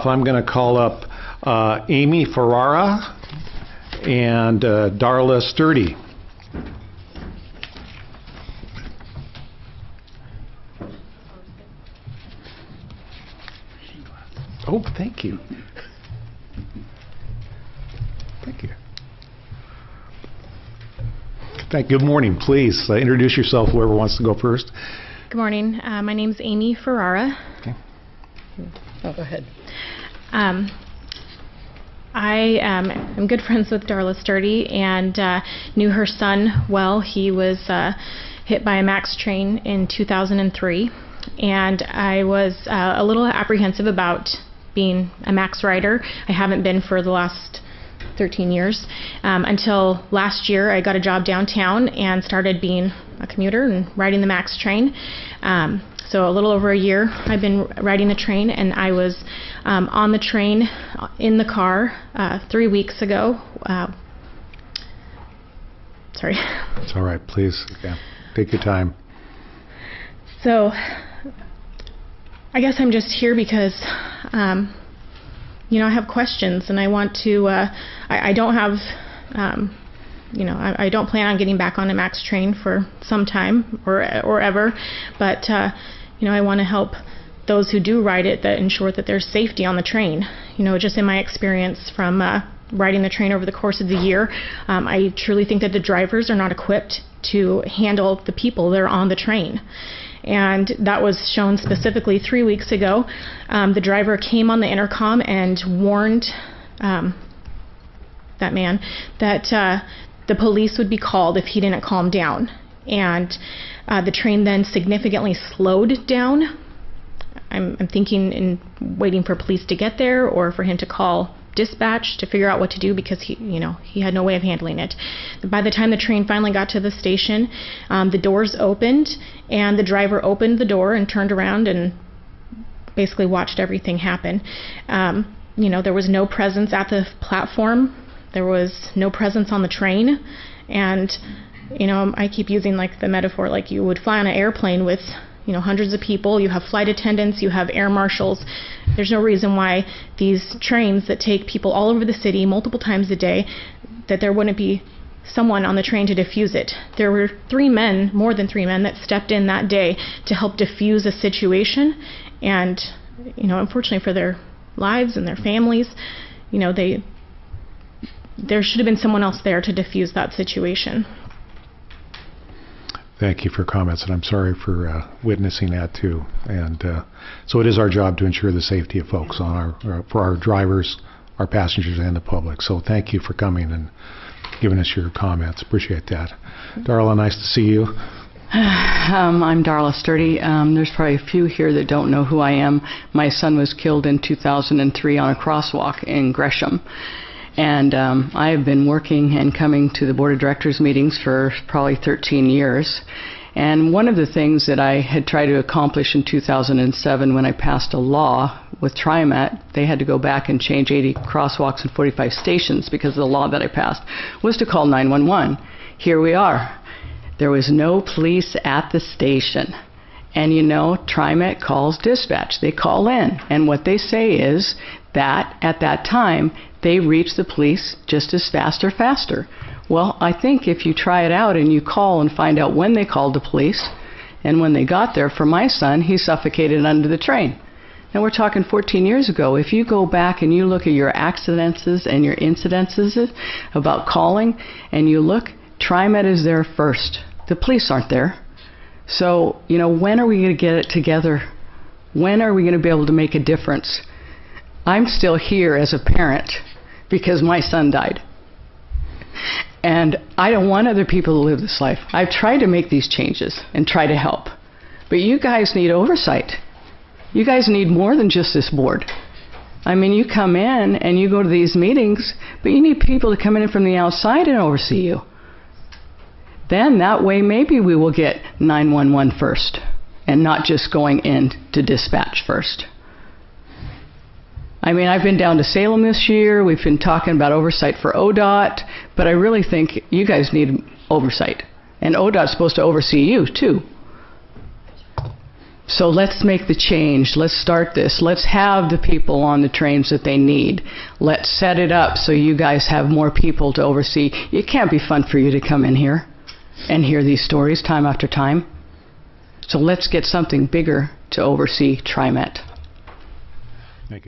I'm going to call up Amy Farrara and Darla Sturdy. Oh, thank you. Thank you. Good morning. Please introduce yourself, whoever wants to go first. Good morning. My name's Amy Farrara. Okay. Oh, go ahead. I am good friends with Darla Sturdy and knew her son well. He was hit by a MAX train in 2003, and I was a little apprehensive about being a MAX rider. I haven't been for the last 13 years until last year. I got a job downtown and started being a commuter and riding the MAX train. So a little over a year I've been riding the train, and I was on the train in the car 3 weeks ago. Sorry. It's all right, please. Yeah. Take your time. So I guess I'm just here because you know, I have questions, and I want to, I don't have, you know, I don't plan on getting back on a MAX train for some time or ever, but, you know, I want to help those who do ride it, that ensure that there's safety on the train. You know, just in my experience from riding the train over the course of the year, I truly think that the drivers are not equipped to handle the people that are on the train. And that was shown specifically 3 weeks ago. The driver came on the intercom and warned that man that the police would be called if he didn't calm down. And the train then significantly slowed down. I'm thinking in waiting for police to get there or for him to call dispatch to figure out what to do, because he had no way of handling it. By the time the train finally got to the station, the doors opened, and the driver opened the door and turned around and basically watched everything happen. You know, there was no presence at the platform. There was no presence on the train. And, you know, I keep using like the metaphor, like you would fly on an airplane with, you know, hundreds of people. You have flight attendants, you have air marshals. There's no reason why these trains that take people all over the city multiple times a day, that there wouldn't be someone on the train to defuse it. There were more than three men that stepped in that day to help defuse a situation. And, you know, unfortunately for their lives and their families, you know, there should have been someone else there to defuse that situation. Thank you for comments, and I'm sorry for witnessing that too. And so it is our job to ensure the safety of folks on for our drivers, our passengers, and the public. So thank you for coming and giving us your comments. Appreciate that. Darla, nice to see you. I'm Darla Sturdy. There's probably a few here that don't know who I am. My son was killed in 2003 on a crosswalk in Gresham. And I have been working and coming to the Board of Directors meetings for probably 13 years. And one of the things that I had tried to accomplish in 2007 when I passed a law with Trimet, they had to go back and change 80 crosswalks and 45 stations because of the law that I passed, was to call 911. Here we are. There was no police at the station. And you know, Trimet calls dispatch. They call in. And what they say is that at that time, they reach the police just as fast or faster. Well, I think if you try it out and you call and find out when they called the police and when they got there, for my son, he suffocated under the train. Now we're talking 14 years ago. If you go back and you look at your accidences and your incidences about calling and you look, Trimet is there first. The police aren't there. So, you know, when are we going to get it together? When are we going to be able to make a difference? I'm still here as a parent because my son died. And I don't want other people to live this life. I've tried to make these changes and try to help. But you guys need oversight. You guys need more than just this board. I mean, you come in and you go to these meetings, but you need people to come in from the outside and oversee you. Then that way maybe we will get 911 first and not just going in to dispatch first. I mean, I've been down to Salem this year. We've been talking about oversight for ODOT, but I really think you guys need oversight. And ODOT's supposed to oversee you, too. So let's make the change. Let's start this. Let's have the people on the trains that they need. Let's set it up so you guys have more people to oversee. It can't be fun for you to come in here and hear these stories time after time. So let's get something bigger to oversee Trimet.